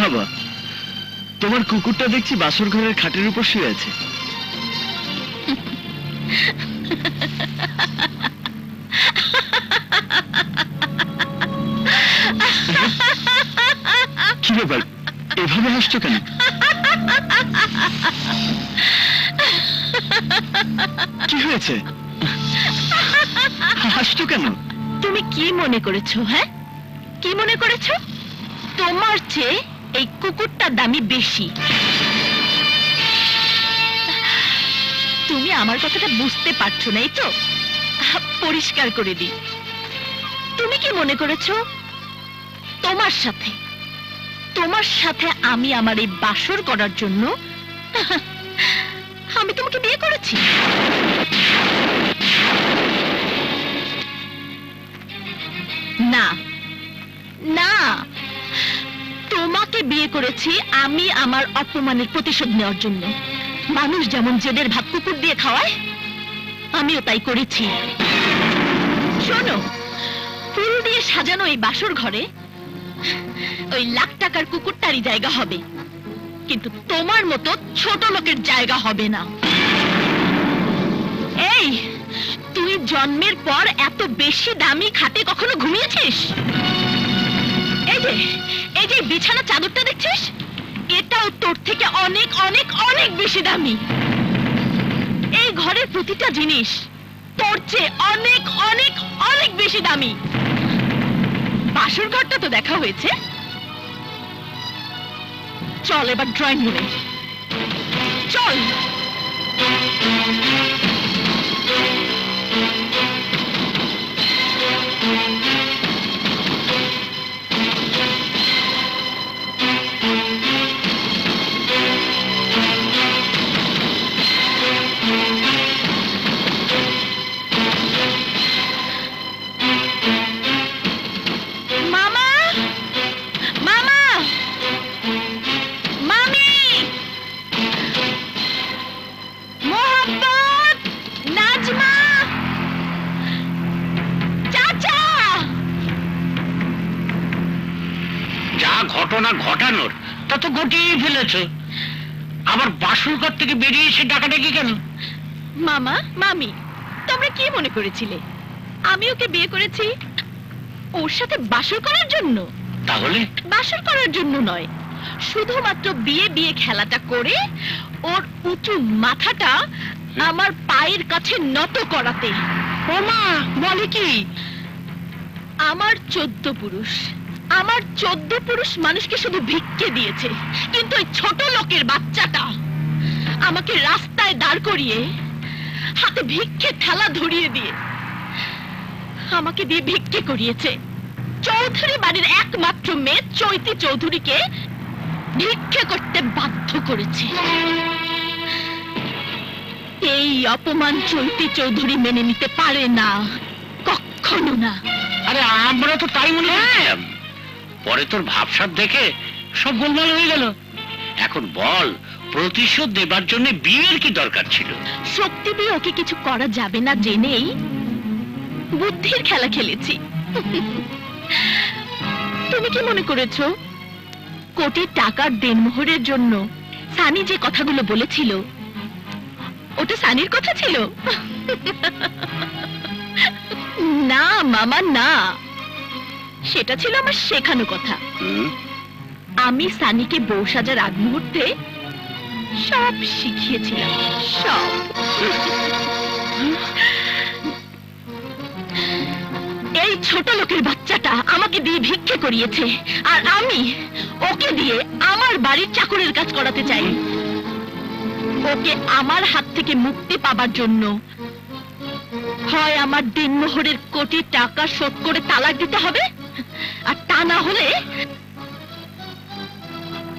বাবা, তোমার কুকুরটা দেখছি বাসর ঘরের খাটের উপর শুয়ে আছে। কি ব্যাপার, এভাবে হাসছো কেন? কি হয়েছে, হাসছো কেন? তুমি কি মনে করেছো? হ্যাঁ, কি মনে করেছো? তোমার চেয়ে এই কুকুরটার দামই বেশি। তুমি আমার কথাটা বুঝতে পারছো না, এই তো পরিষ্কার করে দিই। তুমি কি মনে করেছো তোমার সাথে আমি আমার এই বাসর করার জন্য আমি তোমাকে বিয়ে করেছি? না না, তোমাকে বিয়ে করেছি আমি আমার অপমানের প্রতিশোধ নেওয়ার জন্য। মানুষ যেমন জেদের ভাত কুকুর দিয়ে খাওয়ায়, আমিও তাই করেছি। শোনো, ফুল দিয়ে সাজানো এই বাসর ঘরে ওই লাখ টাকার কুকুরটারই জায়গা হবে, কিন্তু তোমার মতো ছোট লোকের জায়গা হবে না। এই, তুই জন্মের পর এত বেশি দামি খাটে কখনো ঘুমিয়েছিস? এই যে বিছানা চাদরটা দেখছিস, এটাও তোর থেকে অনেক অনেক অনেক বেশি দামি। এই ঘরের প্রতিটা জিনিস তোর চেয়ে অনেক অনেক অনেক বেশি দামি। বাসর ঘরটা তো দেখা হয়েছে, চল এবার ড্রয়িং রুমে চল। ঘটনা ঘটানোর তা তো ঘটিয়েই ফেলেছ, আবার বাসর ঘর থেকে বেরিয়ে এসে ডাকাডাকি কেন? মামা, মামি, তোমরা কি মনে করেছিলে আমি ওকে বিয়ে করেছি ওর সাথে বাসর করার জন্য? তাহলে বাসর করার জন্য নয়, শুধুমাত্র বিয়ে বিয়ে খেলাটা করে ওর উঁচু মাথাটা আমার পায়ের কাছে নত করাতে। ও মা, বলে কি? আমার 14 পুরুষ মানুষকে শুধু ভিক্ষে দিয়েছে, কিন্তু ওই ছোট লোকের বাচ্চাটা আমাকে রাস্তায় দাঁড় করিয়ে হাতে ভিক্ষে থালা ধরিয়ে দিয়ে আমাকে দিয়ে ভিক্ষে করিয়েছে। চৌধুরী বাড়ির একমাত্র মেয়ে চৈতি চৌধুরীকে ভিক্ষে করতে বাধ্য করেছে। এই অপমান চৈতি চৌধুরী মেনে নিতে পারে না, কখনো না। আরে আমরা তো তাই মনে করছিলাম, পরে তোর ভাবসাব দেখে সব গোলমাল হয়ে গেল। এখন বল, প্রতিশোধ দেবার জন্য বিয়ের কি দরকার ছিল? শক্তি দিয়ে ওকে কিছু করা যাবে না জেনেই বুদ্ধির খেলা খেলেছি। তুমি কি মনে করেছো কোটি টাকার দেনমোহরের জন্য সানি যে কথাগুলো বলেছিল ওটা সানির কথা ছিল? না মামা, না, সেটা ছিল আমার শেখানো কথা। আমি সানিকে বউ সাজার আগ মুহূর্তে সব শিখিয়েছিলাম, সব। এই ছোট লোকের বাচ্চাটা আমাকে দিয়ে ভিক্ষে করিয়েছে, আর আমি ওকে দিয়ে আমার বাড়ির চাকরের কাজ করাতে চাই। ওকে আমার হাত থেকে মুক্তি পাবার জন্য হয় আমার দিনমোহরের কোটি টাকা শোধ করে তালাক দিতে হবে, আর তা না হলে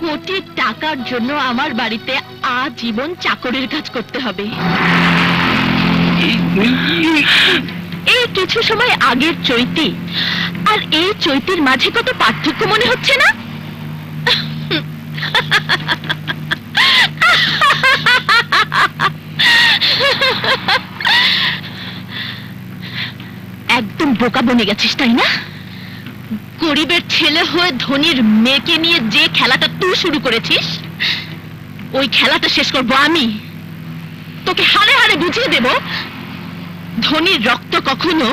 কোটি টাকার জন্য আমার বাড়িতে আজীবন চাকরের কাজ করতে হবে। এই কিছু সময় আগের চৈতি আর এই চৈতির মাঝে কত পার্থক্য মনে হচ্ছে না? একদম বোকা বনে গেছিস তাই না? গরিবের ছেলে হয়ে ধনীর মেয়েকে নিয়ে যে খেলাটা তুই শুরু করেছিস, ওই খেলাটা শেষ করবো আমি। তোকে হাড়ে হাড়ে বুঝিয়ে দেব, ধনীর রক্ত কখনো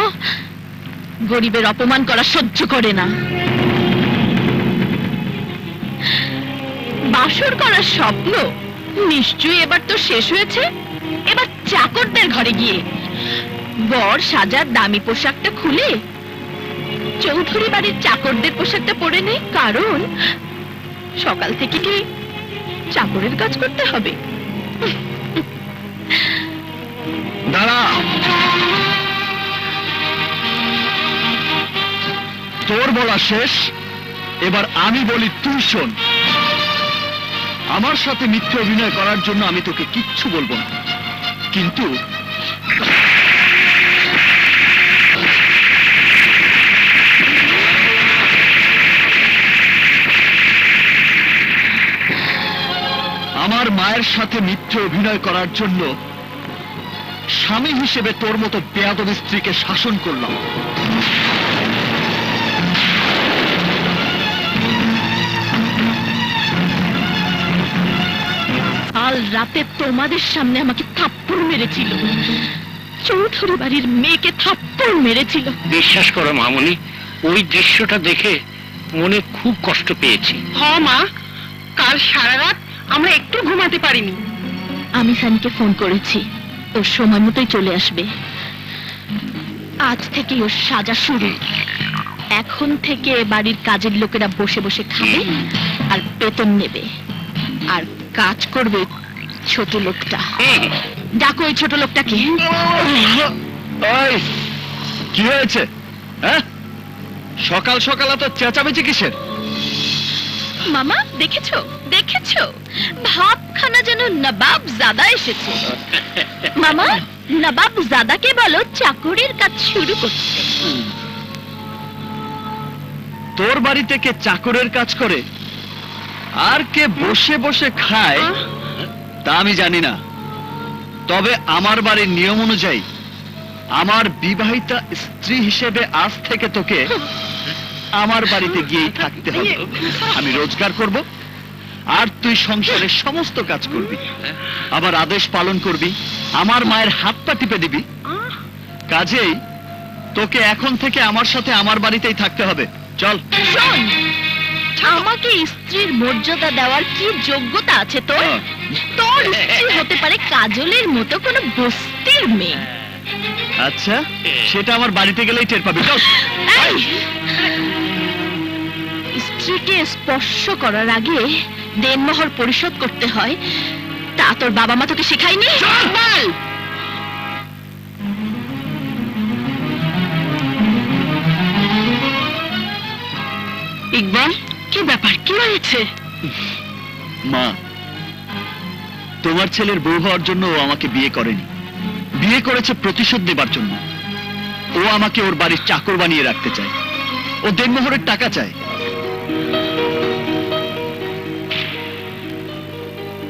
গরিবের অপমান করা সহ্য করে না। বাসর করার স্বপ্ন নিশ্চয়ই এবার তো শেষ হয়েছে। এবার চাকরদের ঘরে গিয়ে বর সাজার দামি পোশাকটা খুলে চৌধুরী বাড়ির চাকরদের পোশাকটা পরে নে, কারণ সকাল থেকে কি চাকরের কাজ করতে হবে। দাঁড়া, তোর বলা শেষ, এবার আমি বলি তুই শোন। আমার সাথে মিথ্যে অভিনয় করার জন্য আমি তোকে কিচ্ছু বলবো না, কিন্তু আমার মায়ের সাথে মিথ্যে অভিনয় করার জন্য স্বামী হিসেবে তোর মতো বেয়াদব স্ত্রীকে শাসন করলাম। কাল রাতে তোমাদের সামনে আমাকে থাপ্পড় মেরেছিল, চৌধুরী বাড়ির মেয়েকে থাপ্পড় মেরেছিল। বিশ্বাস করো মামনি, ওই দৃশ্যটা দেখে মনে খুব কষ্ট পেয়েছি। হ্যাঁ মা, কাল সারা রাত আমরা একটু ঘুমাতে পারিনি। আমি সানিকে ফোন করেছি, ওর সময় মতোই চলে আসবে। আজ থেকে ওর সাজা শুরু। এখন থেকে বাড়ির কাজের লোকেরা বসে বসে খাবে আর বেতন নেবে, আর কাজ করবে ছোট লোকটা। ডাকো ওই ছোট লোকটাকে। ওই, কি হয়েছে? হ্যাঁ, সকাল সকাল এত চেঁচামেচি কিসের? মামা, দেখেছো দেখেছো, ভাবখানা যেন নবাব জাদা এসেছে। মামা, নবাব জাদাকে বলো চাকরির কাজ শুরু করতে। তোর বাড়িতে কে চাকরের কাজ করে আর কে বসে বসে খায় তা আমি জানি না, তবে আমার বাড়ির নিয়ম অনুযায়ী আমার বিবাহিতা স্ত্রী হিসেবে আজ থেকে তোকে আমার বাড়িতে গিয়েই থাকতে হবে। আমি রোজগার করব আর তুই সংসারের সমস্ত কাজ করবি, আবার আদেশ পালন করবি, আমার মায়ের হাত পা টিপে দিবি। কাজেই তোকে এখন থেকে আমার সাথে আমার বাড়িতেই থাকতে হবে। চল। শোন, আমাকে স্ত্রীর মর্যাদা দেওয়ার কি যোগ্যতা আছে তোর? তোর স্ত্রী হতে পারে কাজলের মতো কোনো বস্তির মেয়ে। আচ্ছা, সেটা আমার বাড়িতে গেলেই টের পাবি। চল। এই, স্ত্রীকে স্পর্শ করার আগে দেনমোহর পরিশোধ করতে হয়, তা তোর বাবা মা তোকে শেখায়নি? বল। ইকবাল, কি ব্যাপার, কি হয়েছে? মা, তোমার ছেলের বউ হওয়ার জন্য ও আমাকে বিয়ে করেনি, বিয়ে করেছে প্রতিশোধ দেবার জন্য। ও আমাকে ওর বাড়ির চাকর বানিয়ে রাখতে চায়, ও দেনমোহরের টাকা চায়।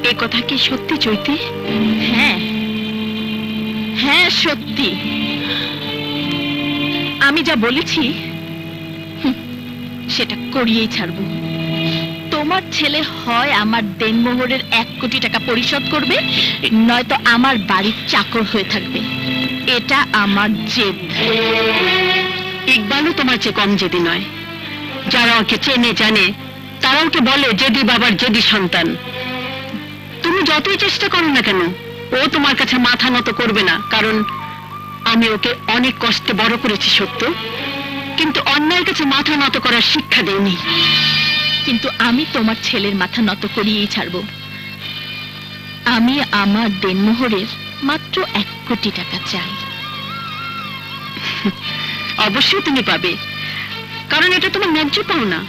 এ কথা কি সত্যি চৈতি? হ্যাঁ হ্যাঁ, সত্যি। আমি যা বলেছি সেটা করিয়েই ছাড়বো। তোমার ছেলে হয় আমার দেনমোহরের 1 কোটি টাকা পরিশোধ করবে, নয়তো আমার বাড়ির চাকর হয়ে থাকবে। এটা আমার জেদ। ইকবালও তোমার চেয়ে কম জেদি নয়। যারা ওকে চেনে জানে, তারা ওকে বলে জেদি বাবার জেদি সন্তান। তুমি যতই চেষ্টা করো না কেন, ও তোমার কাছে মাথা নত করবে না, কারণ আমি ওকে অনেক কষ্টে বড় করেছি সত্য, কিন্তু অন্যায়ের কাছে মাথা নত করার শিক্ষা দেইনি। কিন্তু আমি তোমার ছেলের মাথা নত করিয়েই ছাড়বো। আমি আমার দেনমোহরের মাত্র 1 কোটি টাকা চাই। অবশ্যই তুমি পাবে, কারণ এটা তোমার ন্যায্য পাওনা।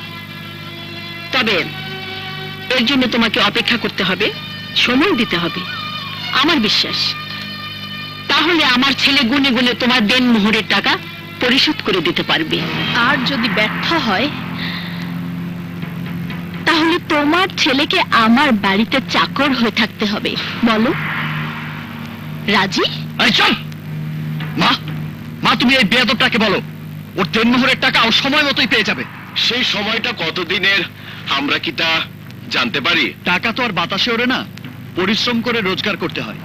তবে এর জন্য তোমাকে অপেক্ষা করতে হবে, সময় দিতে হবে। আমার বিশ্বাস, তাহলে আমার ছেলে গুনে গুনে তোমার দেনমোহরের টাকা পরিশোধ করে দিতে পারবে। আর যদি ব্যর্থ হয়, তাহলে তোমার ছেলেকে আমার বাড়িতে চাকর হয়ে থাকতে হবে। বলো, রাজি? এই চল। মা, মা, তুমি এই বেয়াদবটাকে বলো ওর দেনমোহরের টাকা ও সময় মতোই পেয়ে যাবে। সেই সময়টা কতদিনের আমরা কি তা জানতে পারি? টাকা তো আর বাতাসে ওড়ে না, পরিশ্রম করে রোজগার করতে হয়।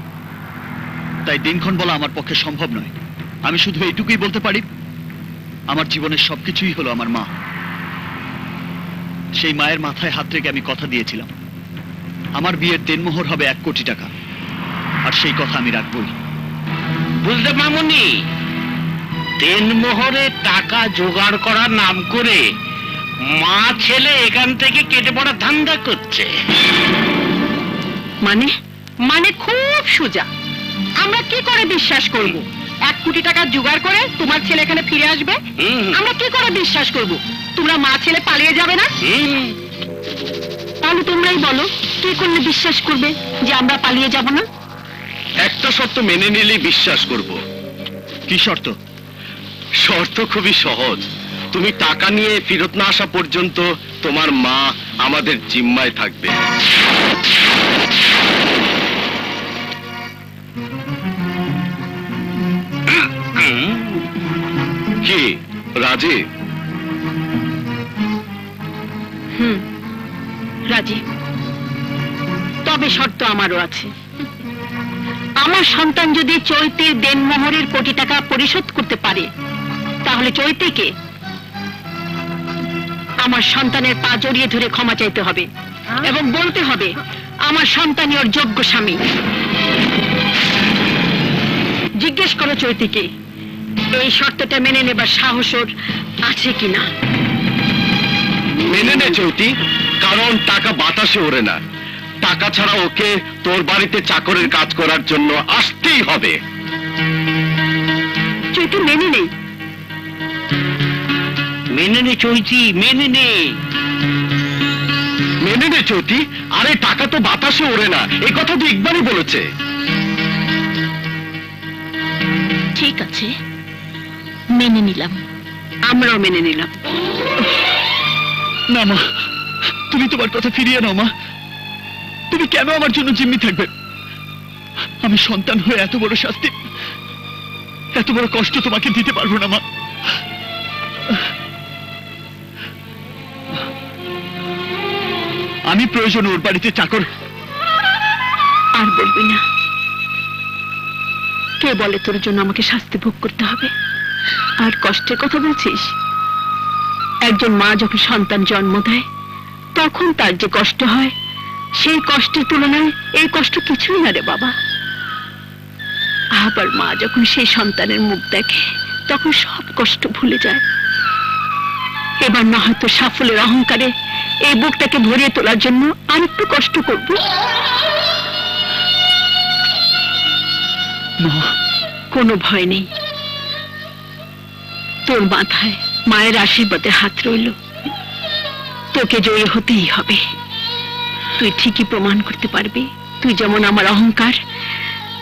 তাই দিনক্ষণ বলা আমার পক্ষে সম্ভব নয়। আমি শুধু এইটুকুই বলতে পারি, আমার জীবনের সবকিছুই হলো আমার মা। সেই মায়ের মাথায় হাত রেখে আমি কথা দিয়েছিলাম, আমার বিয়ের দেনমোহর হবে 1 কোটি টাকা, আর সেই কথা আমি রাখবই। বুঝলে মামুনি, দেনমোহরে টাকা জোগাড় করার নাম করে মা ছেলে এখান থেকে কেটে পড়া ধান্দা করছে। মানে মানে খুব সোজা। আমরা কি করে বিশ্বাস করব 1 কোটি টাকা জোগাড় করে তোমার ছেলে এখানে ফিরে আসবে? আমরা কি করে বিশ্বাস করব তোমরা মা ছেলে পালিয়ে যাবে না? তাহলে তোমরাই বলো, কি করলে বিশ্বাস করবে যে আমরা পালিয়ে যাব না? একটা শর্ত মেনে নিলেই বিশ্বাস করব। কি শর্ত? শর্ত খুবই সহজ, তুমি টাকা নিয়ে ফেরত না আসা পর্যন্ত তোমার মা আমাদের জিম্মায় থাকবে। কি রাজি? রাজি। তবে শর্ত আমারও আছে। আমার সন্তান যদি চৈতির দেনমোহরের কোটি টাকা পরিশোধ করতে পারে, তাহলে চৈতিকে আমার সন্তানের পা জড়িয়ে ধরে ক্ষমা চাইতে হবে এবং বলতে হবে আমার সন্তানই ওর যোগ্য স্বামী। জিজ্ঞেস করো চৈতিকে এই শর্তটা মেনে নেবার সাহস ওর আছে কিনা। মেনে নে চৈতি, কারণ টাকা বাতাসে ওড়ে না। টাকা ছাড়া ওকে তোর বাড়িতে চাকরের কাজ করার জন্য আসতেই হবে। চৈতি মেনে নেই। মেনে নে চৈতি, মেনে নে। মেনে নে চৈতি, আরে টাকা তো বাতাসে ওড়ে না, এই কথা তো ইকবালই বলেছে। ঠিক আছে, মেনে নিলাম। আমরাও মেনে নিলাম। না মা, তুমি তোমার কথা ফিরিয়ে নাও মা। তুমি কেন আমার জন্য জিম্মি থাকবে? আমি সন্তান হয়ে এত বড় শাস্তি, এত বড় কষ্ট তোমাকে দিতে পারবো না মা। আমি প্রয়োজন ওর বাড়িতে চাকর। আর বলবি না। কে বলে তোর জন্য আমাকে শাস্তি ভোগ করতে হবে? আর কষ্টের কথা বলছিস? একজন মা যখন সন্তান জন্ম দেয় তখন তার যে কষ্ট হয়, সেই কষ্টের তুলনায় এই কষ্ট কিছুই না রে বাবা। আবার মা যখন সেই সন্তানের মুখ দেখে তখন সব কষ্ট ভুলে যায়। এবার না হয়তো সাফল্যের অহংকারে এই বুকটাকে ভরিয়ে তোলার জন্য আর একটু কষ্ট করব। কোনো ভয় নেই, তোর মাথায় মায়ের আশীর্বাদের হাত রইল। তোকে জয়ী হতেই হবে। তুই ঠিকই প্রমাণ করতে পারবি তুই যেমন আমার অহংকার,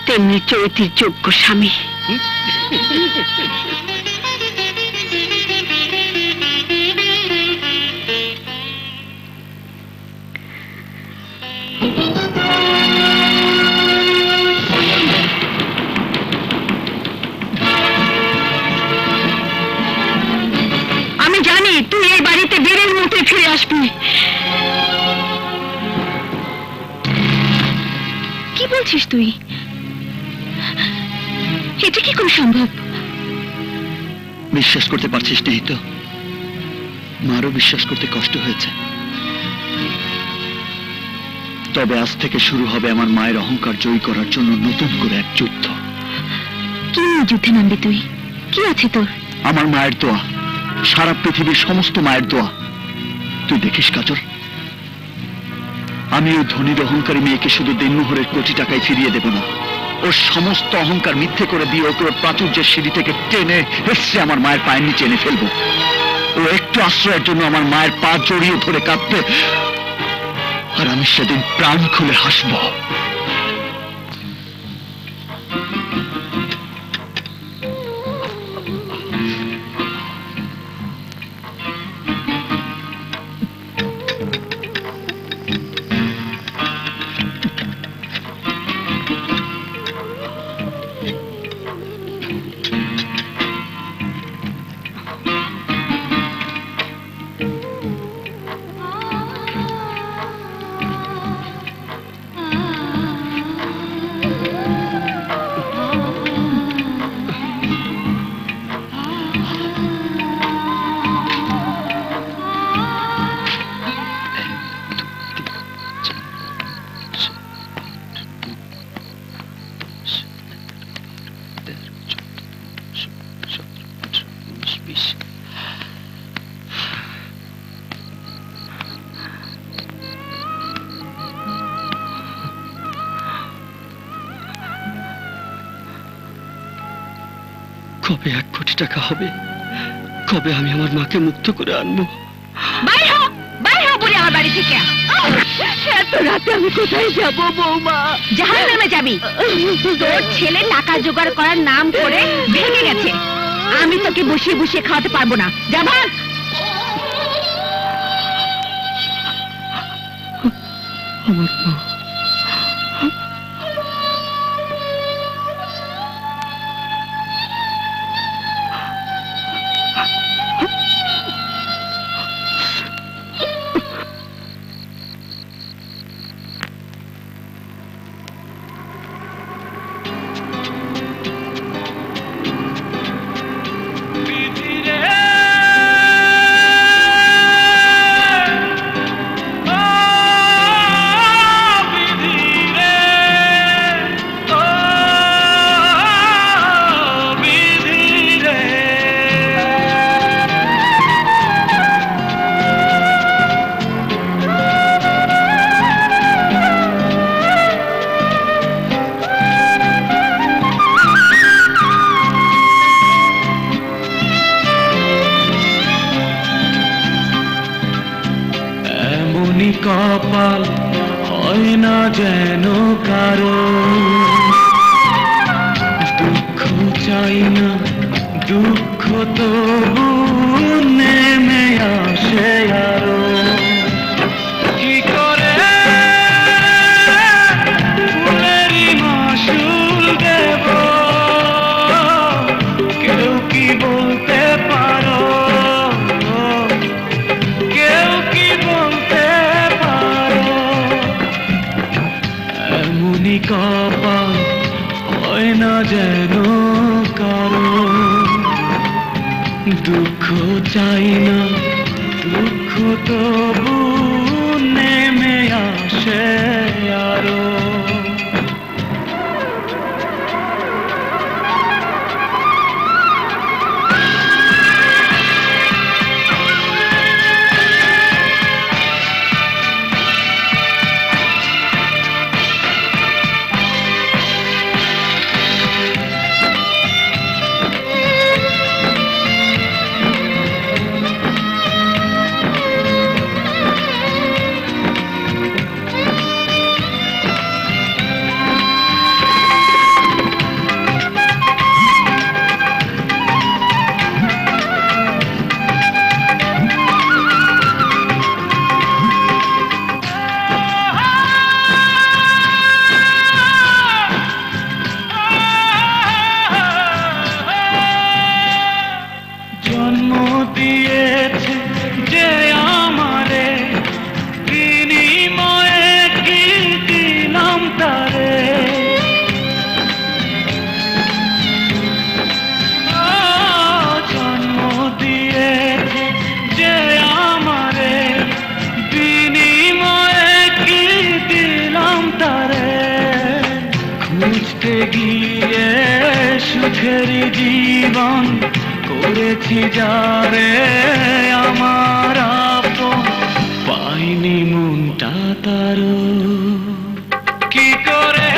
তেমনি চৈতির যোগ্য স্বামী। আমি জানি তুই এই বাড়িতে বীরের মতো ফিরে আসবি। কি বলছিস তুই? এটা কি করে সম্ভব? বিশ্বাস করতে পারছিস নেই তো? মারও বিশ্বাস করতে কষ্ট হয়েছে। তবে আজ থেকে শুরু হবে আমার মায়ের অহংকার জয়ী করার জন্য নতুন করে এক যুদ্ধ। কি নিয়ে যুদ্ধে নামবি তুই? কি আছে তোর? আমার মায়ের দোয়া, সারা পৃথিবীর সমস্ত মায়ের দোয়া। তুই দেখিস কাজল, আমি ওই ধনীর অহংকারী মেয়েকে শুধু দেনমোহরের কোটি টাকায় ফিরিয়ে দেব না, ওর সমস্ত অহংকার মিথ্যে করে দিয়ে ওকে ওর প্রাচুর্যের সিঁড়ি থেকে টেনে এসে আমার মায়ের পায়ের নিচে এনে ফেলবো। ও একটু আশ্রয়ের জন্য আমার মায়ের পা জড়িয়ে ধরে কাঁদবে, আর আমি সেদিন প্রাণ খুলে হাসবো। কবে 1 কোটি টাকা হবে, কবে আমি আমার মাকে মুক্ত করে আনবো? বাইরে হও বলে আমার বাড়ি থেকে। এত রাতে আমি কোথায় যাব বৌমা? জাহান্নামে যাবি। তোর ছেলে টাকা জোগাড় করার নাম করে ভেঙে গেছে। আমি তোকে বসিয়ে বসিয়ে খাওয়াতে পারবো না। যা ভাগ। আমার মা, কপাল হয় না যেন কারো, দুঃখ চাই না দুঃখ তবু নেমে আসে আরো। কি করে ফুলেরই মাসুল দেব, কেউ কি বলতে পারো? কেউ কি বলতে পারো? এমনই কপাল হয় না যেন কারো, দুঃখ চাই না দুঃখ তবু নেমে আসে আরো। জন্ম দিয়েছে যে আমারে, বিনিময়ে কি দিলাম তারে? জন্ম দিয়েছে যে আমারে, বিনিময়ে কি দিলাম তারে? খুঁজতে গিয়ে সুখেরই জীবন করেছি যারে আমার আপন, পাইনি মনটা তারো। কি করে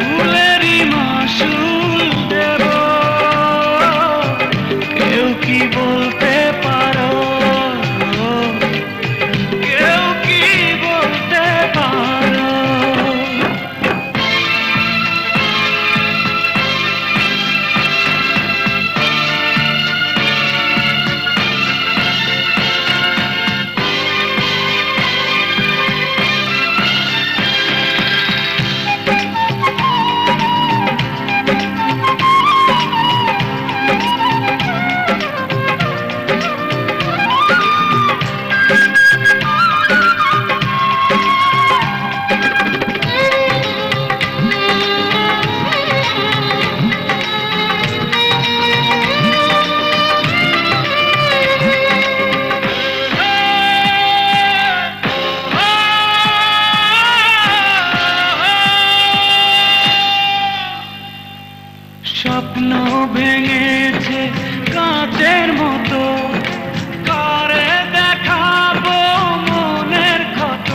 ফুলেরই মাসুল দেব, কেউ কি বলতে পারো? কেউ কি বলতে পারো? স্বপ্ন ভেঙেছে কাঁচের মতো, কারে দেখাবো মনের ক্ষত?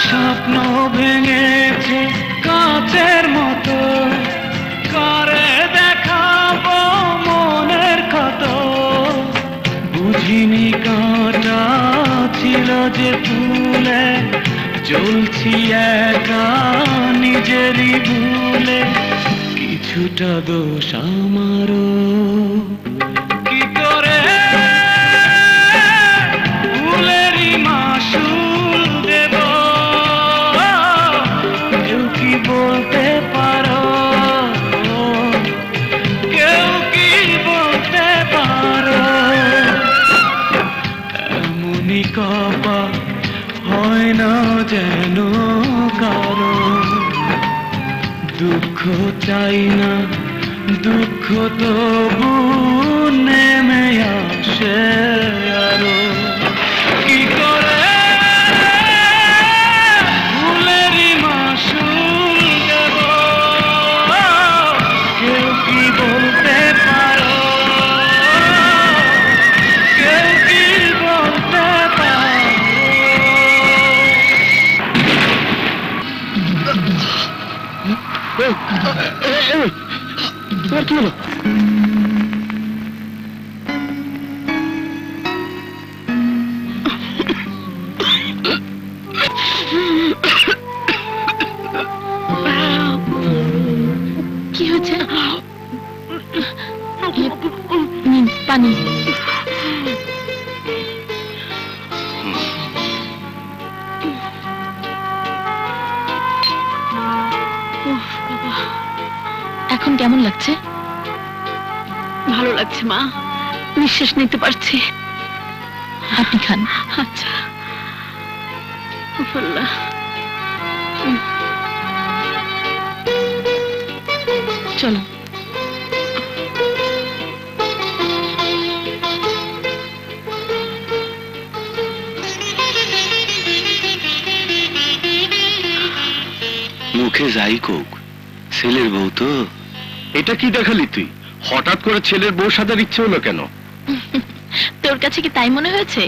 স্বপ্ন ভেঙেছে কাঁচের মতো, কারে দেখাবো মনের ক্ষত। বুঝিনি কাঁটা ছিল যে ফুলে, চলছি একা নিজেরই ভুলে। কিছুটা দোষ আমারও, কি করে ভুলেরই মাসুল দেব? কেউ কি বলতে পারো, কেউ কি বলতে পারো? এমনই কপাল হয় না যেন কারো। দুঃখ চাই না, দুঃখ তবু নেমে আসে আরো। কি করে ভুলেরই মাসুল দেব? কেউ কি বলতে পারো, কেউ কি বলতে পারো? তোমার কি হলো? কি হচ্ছে? নিন পানি। উফ, বাবা। এখন কেমন লাগছে? ভালো লাগছে মা, নিঃশ্বাস নিতে পারছি। আপনি খান। আচ্ছা উফ, আল্লাহ। চলো। মুখে যাই কোক, ছেলের বউ তো। এটা কি দেখালি তুই? হঠাৎ করে ছেলের বউ সাজার ইচ্ছে হলো কেন? তোর কাছে কি তাই মনে হয়েছে?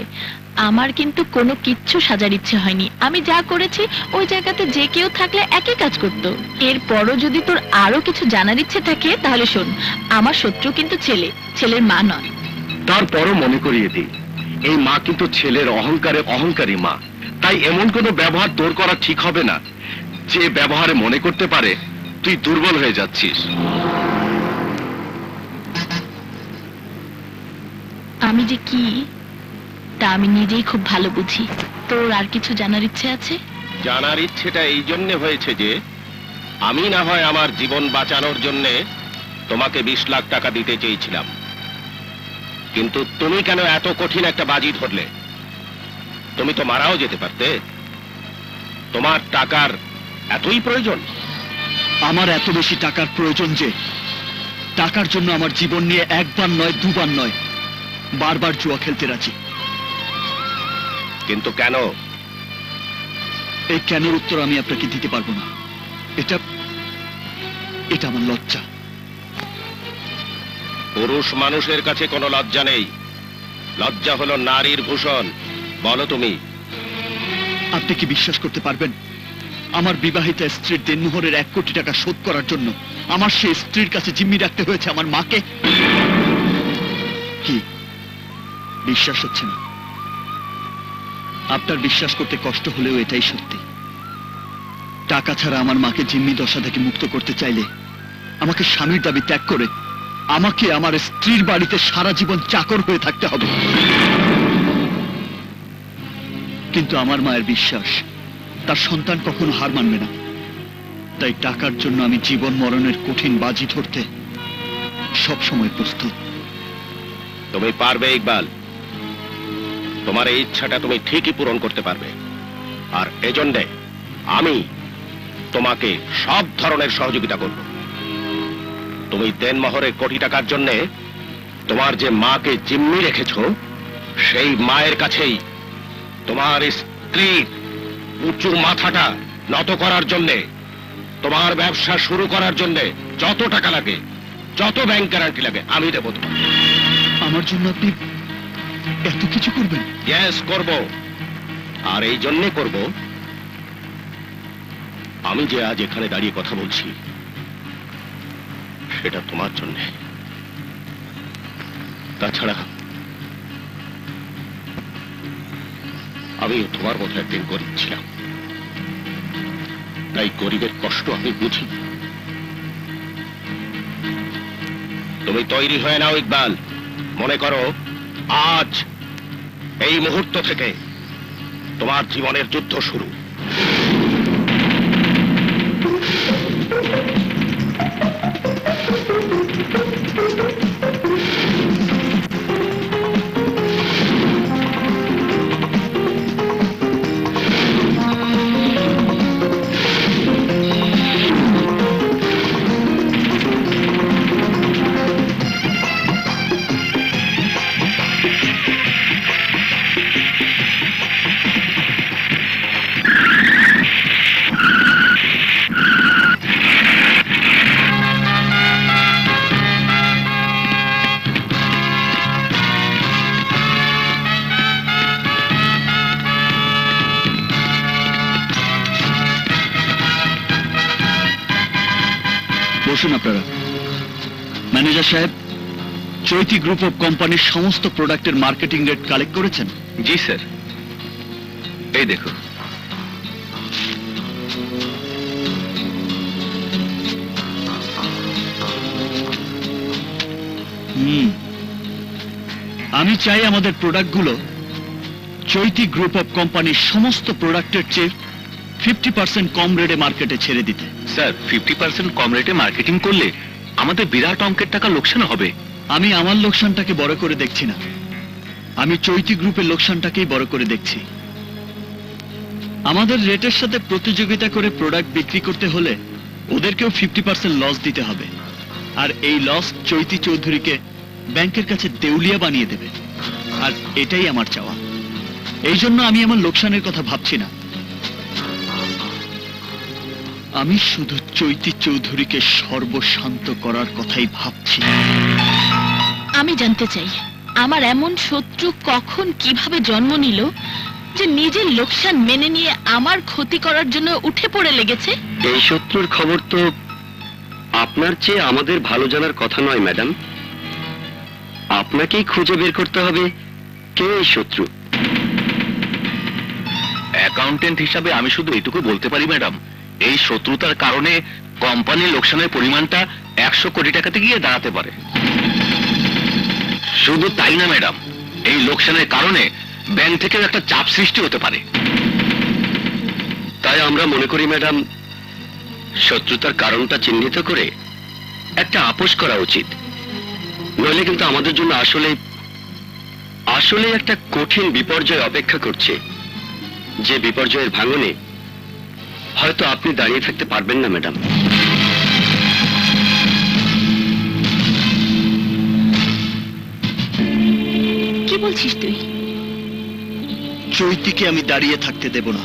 আমার কিন্তু কোনো কিচ্ছু সাজার ইচ্ছে হয়নি। আমি যা করেছি ওই জায়গাতে যে কেউ থাকলে একই কাজ করতো। এরপরও যদি তোর আরো কিছু জানার ইচ্ছে থাকে তাহলে শোন, আমার শত্রু কিন্তু ছেলে, ছেলের মা নয়। তারপরও মনে করিয়ে দিই, এই মা কিন্তু ছেলের অহংকারে অহংকারী মা। তাই এমন কোনো ব্যবহার তোর করা ঠিক হবে না যে ব্যবহারে মনে করতে পারে তুই দুর্বল হয়ে যাচ্ছিস। আমি যে কি তা আমি নিজেই খুব ভালো বুঝি। তোর আর কিছু জানার ইচ্ছে আছে? জানার ইচ্ছেটা এই জন্য হয়েছে যে আমি না হয় আমার জীবন বাঁচানোর জন্য তোমাকে 20 লাখ টাকা দিতে চেয়েছিলাম, কিন্তু তুমি কেন এত কঠিন একটা বাজি ধরলে? তুমি তো মারাও যেতে পারতে। তোমার টাকার এতই প্রয়োজন? আমার এত বেশি টাকার প্রয়োজন যে টাকার জন্য আমার জীবন নিয়ে একবার নয় দুবার নয় বারবার জুয়া খেলতে রাজি। কিন্তু কেন? এই কেনের উত্তর আমি আপনাকে দিতে পারবো না। এটা এটা আমার লজ্জা। পুরুষ মানুষের কাছে কোনো লজ্জা নেই। লজ্জা হলো নারীর ভূষণ। বলো তুমি। আপনি কি বিশ্বাস করতে পারবেন আমার বিবাহিতা স্ত্রীর দেনমোহরের 1 কোটি টাকা শোধ করার জন্য আমার সেই স্ত্রীর কাছে জিম্মি রাখতে হয়েছে আমার মাকে? কি বিশ্বাস হচ্ছে না? আপনার বিশ্বাস করতে কষ্ট হলেও এটাই সত্যি। টাকা ছাড়া আমার মাকে জিম্মি দশা থেকে মুক্ত করতে চাইলে আমাকে স্বামীর দাবি ত্যাগ করে আমাকে আমার স্ত্রীর বাড়িতে সারা জীবন চাকর হয়ে থাকতে হবে। কিন্তু আমার মায়ের বিশ্বাস তার সন্তান কখনো হার মানবে না। তাই টাকার জন্য আমি জীবন মরণের কঠিন বাজি ধরতে সব সময় প্রস্তুত। তুমি পারবে ইকবাল, তোমার এই ইচ্ছাটা তুমি ঠিকই পূরণ করতে পারবে। আর এজন্যে আমি তোমাকে সব ধরনের সহযোগিতা করব। তুমি দেনমোহরের কোটি টাকার জন্য তোমার যে মাকে জিম্মি রেখেছো সেই মায়ের কাছেই তোমার স্ত্রীর উঁচু মাথাটা নত করার জন্যে, তোমার ব্যবসা শুরু করার জন্যে যত টাকা লাগে, যত ব্যাংক গ্যারান্টি লাগে আমি দেবো তোমাকে। আমার জন্য আপনি এত কিছু করবেন? ইয়েস, করব। আর এই জন্যে করব আমি যে আজ এখানে দাঁড়িয়ে কথা বলছি সেটা তোমার জন্য। তাছাড়া আমিও তোমার মতো একদিন গরিব ছিলাম, তাই গরিবের কষ্ট আমি বুঝি। তুমি তৈরি হয়ে নাও ইকবাল। মনে করো আজ এই মুহূর্ত থেকে তোমার জীবনের যুদ্ধ শুরু। বসুন আপনারা। ম্যানেজার সাহেব, চৈতি গ্রুপ অফ কোম্পানির সমস্ত প্রোডাক্টের মার্কেটিং রেট কালেক্ট করেছেন? জি স্যার, এই দেখো। আমি চাই আমাদের প্রোডাক্টগুলো চৈতি গ্রুপ অফ কোম্পানির সমস্ত প্রোডাক্টের চেয়ে 50% কম রেটে মার্কেটে ছেড়ে দিতে। স্যার, 50% কম রেটে মার্কেটিং করলে আমাদের বিরাট অঙ্কের টাকা লোকসান হবে। আমি আমার লোকসানটাকে বড় করে দেখছি না, আমি চৈতি গ্রুপের লোকসানটাকেই বড় করে দেখছি। আমাদের রেটের সাথে প্রতিযোগিতা করে প্রোডাক্ট বিক্রি করতে হলে ওদেরকেও 50% লস দিতে হবে, আর এই লস চৈতি চৌধুরীকে ব্যাংকের কাছে দেউলিয়া বানিয়ে দেবে, আর এটাই আমার চাওয়া। এই জন্য আমি আমার লোকসানের কথা ভাবছি না, আমি শুধু চৈতি চৌধুরীকে সর্বশান্ত করার কথাই ভাবছি। আমি জানতে চাই, আমার এমন শত্রু কখন কিভাবে জন্ম নিল যে নিজের লোকসান মেনে নিয়ে আমার ক্ষতি করার জন্য উঠে পড়ে লেগেছে? এই শত্রুর খবর তো আপনার চেয়ে আমাদের ভালো জানার কথা নয় ম্যাডাম। আপনাকেই খুঁজে বের করতে হবে কে এই শত্রু। অ্যাকাউন্টেন্ট হিসাবে আমি শুধু এটুকু বলতে পারি ম্যাডাম, এই শত্রুতার কারণে কোম্পানির লোকসানের পরিমাণটা 100 কোটি টাকাতে গিয়ে দাঁড়াতে পারে। শুধু তাই না ম্যাডাম, এই লোকসানের কারণে ব্যাংক থেকে একটা চাপ সৃষ্টি হতে পারে। তাই আমরা মনে করি ম্যাডাম, শত্রুতার কারণটা চিহ্নিত করে একটা আপোষ করা উচিত, নইলে কিন্তু আমাদের জন্য আসলে একটা কঠিন বিপর্যয় অপেক্ষা করছে, যে বিপর্যয়ের ভাঙনে হয়তো আপনি দাঁড়িয়ে থাকতে পারবেন না ম্যাডাম। কি বলছিস তুই? চৈতিকে আমি দাঁড়িয়ে থাকতে দেব না।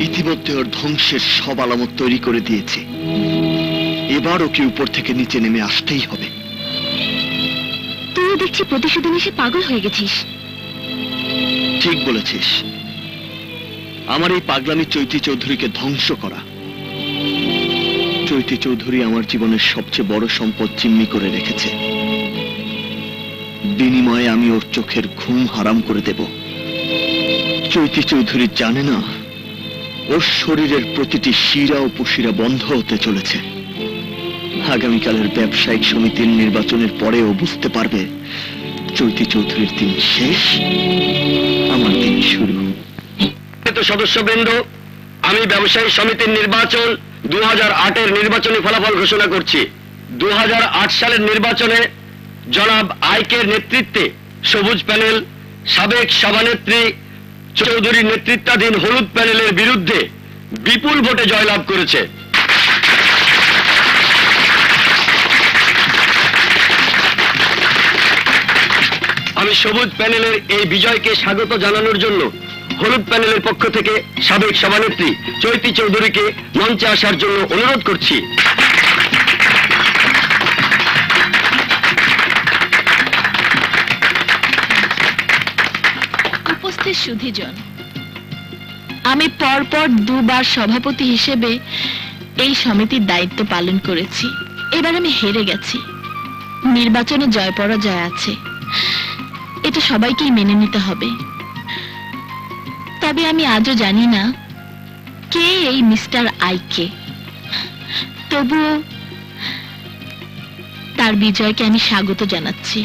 ইতিমধ্যে ওর ধ্বংসের সব আলামত তৈরি করে দিয়েছি, এবার ওকে উপর থেকে নিচে নেমে আসতেই হবে। তুই দেখছি প্রতিশোধে এসে পাগল হয়ে গেছিস। ঠিক বলেছিস, আমার এই পাগলামি চৈতি চৌধুরীকে ধ্বংস করা। চৈতি চৌধুরী আমার জীবনের সবচেয়ে বড় সম্পদ জিম্মি করে রেখেছে, বিনিময়ে আমি ওর চোখের ঘুম হারাম করে দেব। চৈতি চৌধুরী জানে না ওর শরীরের প্রতিটি শিরা ও উপশিরা বন্ধ হতে চলেছে। আগামীকালের ব্যবসায়িক সমিতির নির্বাচনের পরে ও বুঝতে পারবে চৈতি চৌধুরীর দিন শেষ, আমার দিন শুরু। সদস্যবৃন্দ, আমি ব্যবসায়ী সমিতির নির্বাচন 2008-এর নির্বাচনী ফলাফল ঘোষণা করছি। 2008 সালের নির্বাচনে জনাব আইকের নেতৃত্বে সবুজ প্যানেল সাবেক সভানেত্রী চৌধুরীর নেতৃত্বাধীন হলুদ প্যানেলের বিরুদ্ধে বিপুল ভোটে জয়লাভ করেছে। আমি সবুজ প্যানেলের এই বিজয়কে স্বাগত জানানোর জন্য হলুদ প্যানেলের পক্ষ থেকে সাবেক সভানেত্রী চৈতি চৌধুরীকে মঞ্চে আসার জন্য অনুরোধ করছি। উপস্থিত সুধীজন, আমি পরপর দুবার সভাপতি হিসেবে এই সমিতির দায়িত্ব পালন করেছি। এবার আমি হেরে গেছি। নির্বাচনে জয় পরাজয় আছে, এটা সবাইকেই মেনে নিতে হবে। তবে আমি আজও জানি না কে এই মিস্টার আইকে। তবুও তার বিজয়কে আমি স্বাগত জানাচ্ছি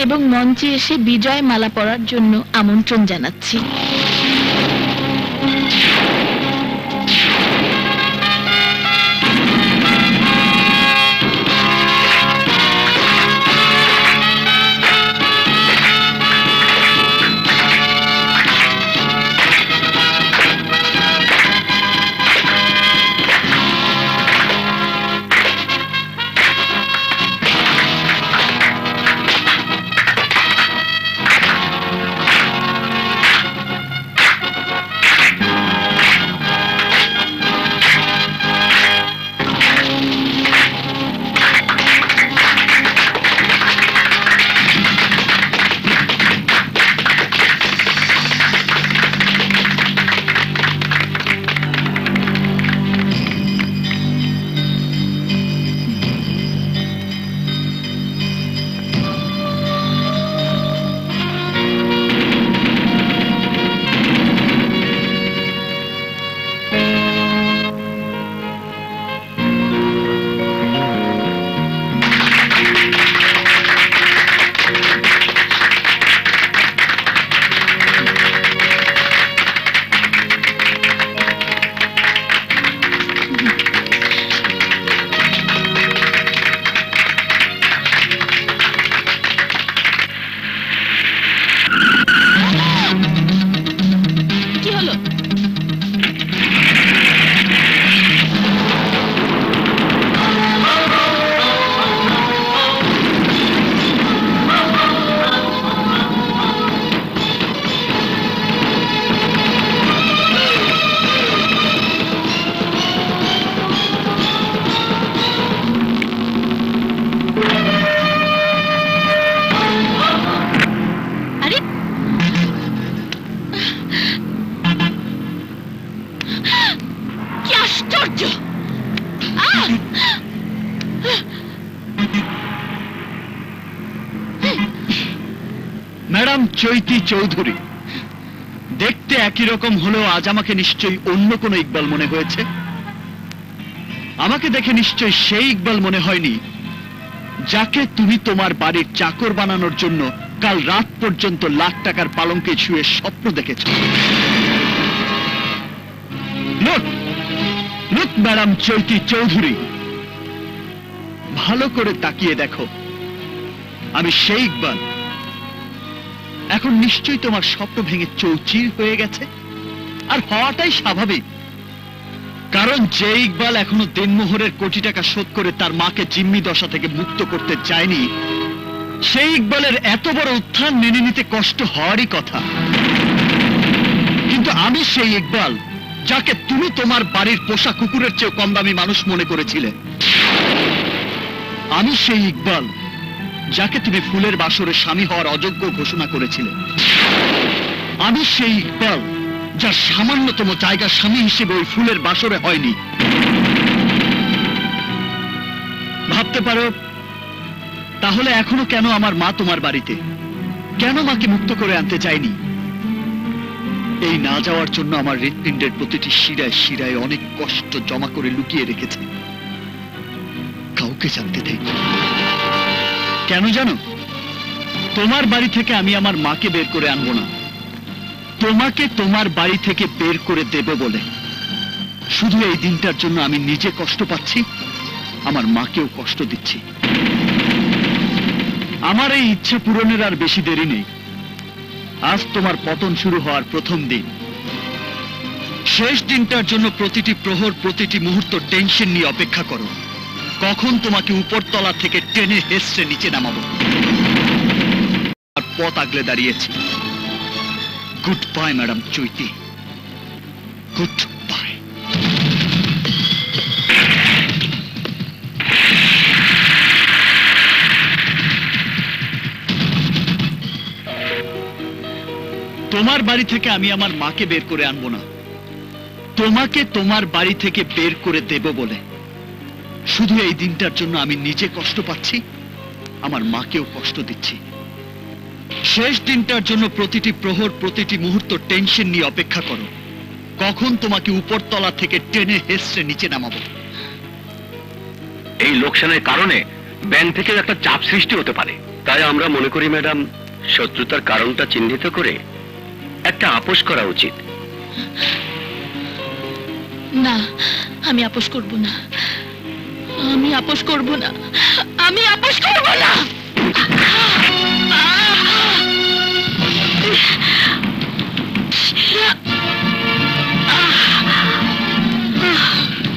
এবং মঞ্চে এসে বিজয় মালা পরার জন্য আমন্ত্রণ জানাচ্ছি। ম্যাডাম চৈতি চৌধুরী, দেখতে একই রকম হলেও আজ আমাকে নিশ্চয়ই অন্য কোনো ইকবাল মনে হয়েছে। আমাকে দেখে নিশ্চয়ই সেই ইকবাল মনে হয়নি যাকে তুমি তোমার বাড়ির চাকর বানানোর জন্য কাল রাত পর্যন্ত লাখ টাকার পালঙ্কে শুয়ে স্বপ্ন দেখেছ। লুক ম্যাডাম চৈতি চৌধুরী, ভালো করে তাকিয়ে দেখো, আমি সেই ইকবাল। এখন নিশ্চয়ই তোমার স্বপ্ন ভেঙে চৌচির হয়ে গেছে, আর হওয়াটাই স্বাভাবিক। কারণ যে ইকবাল এখনো দিনমোহরের কোটি টাকা শোধ করে তার মাকে জিম্মি দশা থেকে মুক্ত করতে চায়নি, সেই ইকবালের এত বড় উত্থান মেনে নিতে কষ্ট হওয়ারই কথা। কিন্তু আমি সেই ইকবাল যাকে তুমি তোমার বাড়ির পোষা কুকুরের চেয়ে কম দামি মানুষ মনে করেছিলে। আমি সেই ইকবাল যাকে তুমি ফুলের বাসরে স্বামী হওয়ার অযোগ্য ঘোষণা করেছিলে। আমি সেই ইকবাল যার সামান্যতম জায়গা স্বামী হিসেবে ওই ফুলের বাসরে হয়নি। ভাবতে পারো তাহলে এখনো কেন আমার মা তোমার বাড়িতে, কেন মাকে মুক্ত করে আনতে চাইনি? এই না যাওয়ার জন্য আমার হৃৎপিণ্ডের প্রতিটি শিরায় শিরায় অনেক কষ্ট জমা করে লুকিয়ে রেখেছে, কাউকে জানতে দেয়নি। কেন জানো? তোমার বাড়ি থেকে আমি আমার মাকে বের করে আনবো না, তোমাকে তোমার বাড়ি থেকে বের করে দেব বলে। শুধু এই দিনটার জন্য আমি নিজে কষ্ট পাচ্ছি, আমার মাকেও কষ্ট দিচ্ছি। আমার এই ইচ্ছা পূরণের আর বেশি দেরি নেই। আজ তোমার পতন শুরু হওয়ার প্রথম দিন। শেষ দিনটার জন্য প্রতিটি প্রহর প্রতিটি মুহূর্ত টেনশন নিয়ে অপেক্ষা করো, কখন তোমাকে উপরতলা থেকে টেনে হেসড়ে নিচে নামাবো। আর পথ আগলে দাঁড়িয়েছি। গুড বাই ম্যাডাম চৈতি, গুড বাই। তোমার বাড়ি থেকে আমি আমার মাকে বের করে আনবো না, তোমাকে তোমার বাড়ি থেকে বের করে দেব বলে। শুধু এই দিনটার জন্য আমি নিজে কষ্ট পাচ্ছি, আমার মাকেও কষ্ট দিচ্ছি। শেষ দিনটার জন্য প্রতিটি প্রহর, প্রতিটি মুহূর্ত টেনশন নিয়ে অপেক্ষা করো, কখন তোমাকে উপরতলা থেকে টেনে হেসড়ে নিচে নামাবো। এই লোকসানের কারণে ব্যাংক থেকে একটা চাপ সৃষ্টি হতে পারে, তাই আমরা মনে করি ম্যাডাম, শত্রুতার কারণটা চিহ্নিত করে একটা আপোষ করা উচিত। না, আমি আপোষ করব না, আমি আপোষ করব না, আমি আপোষ করব না।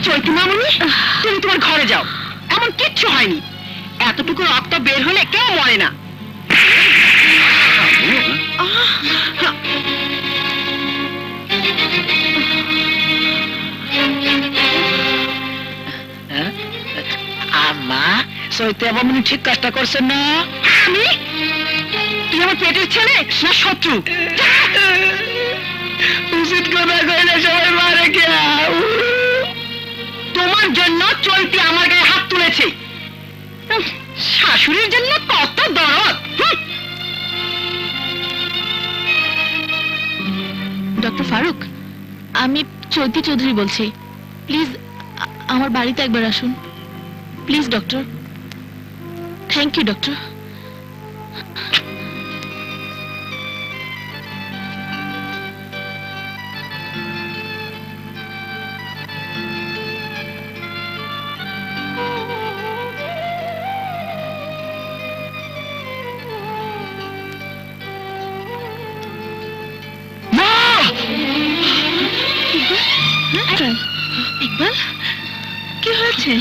চৈতি মামুনি, তুমি তোমার ঘরে যাও, এমন কিচ্ছু হয়নি। এতটুকু রক্ত বের হলে কেউ মরে না। আম্মা, সৈতে মামুনি ঠিক কাজটা করছেন না? আমি? তুই আমার পেটের ছেলে না শত্রু? উচিত কথা কইলে সবাই মারে কে? তোমার জন্য চৈতি আমার গায়ে হাত তুলেছে। শাশুড়ির জন্য কত দরদ। ডক্টর ফারুক, আমি চৈতি চৌধুরী বলছি। প্লিজ আমার বাড়িতে একবার আসুন, please doctor. Thank you doctor. Iqbal, কি হয়েছে?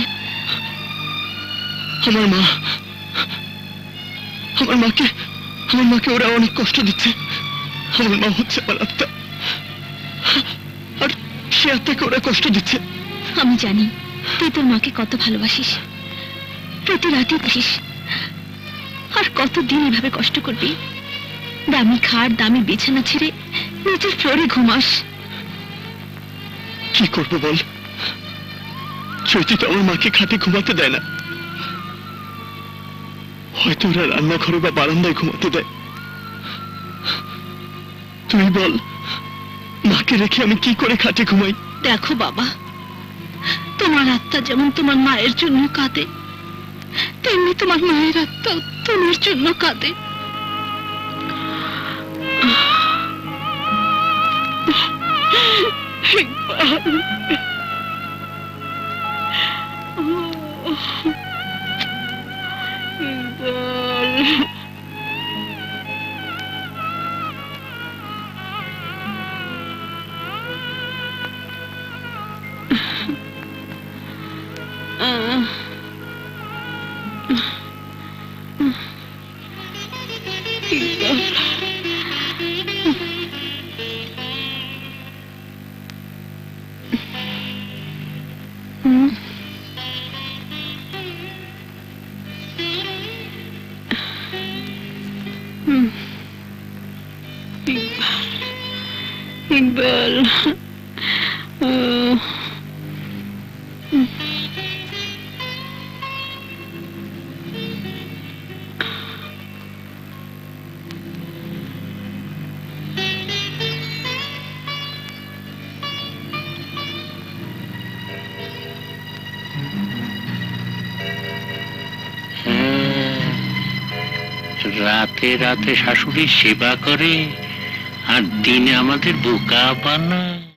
আমার মাকে ওরা অনেক কষ্ট দিচ্ছে। আমার মা হচ্ছে আমার আত্মা, আর সে আত্মাকে ওরা কষ্ট দিচ্ছে। আমি জানি তুই তোর মাকে কত ভালোবাসিস, প্রতি রাতে আসিস, আর কতদিন এভাবে কষ্ট করবি। দামি খাট, দামি বিছানা ছেড়ে নিজের ফ্লোরে ঘুমাস। কি করবো বল, চৈতি তো আমার মাকে খাটে ঘুমাতে দেয় না, হয়তো ওরা রান্নাঘরে বা বারান্দায় ঘুমাতে দেয়। তুই বল, মাকে রেখে আমি কি করে খাটে ঘুমাই? দেখো বাবা, তোমার আত্মা যেমন তোমার মায়ের জন্য কাঁদে, তেমনি তোমার মায়ের আত্মা তোমার জন্য কাঁদে। ইকবাল, রাতে রাতে শাশুড়ির সেবা করে আর দিনে আমাদের বোকা বানায়।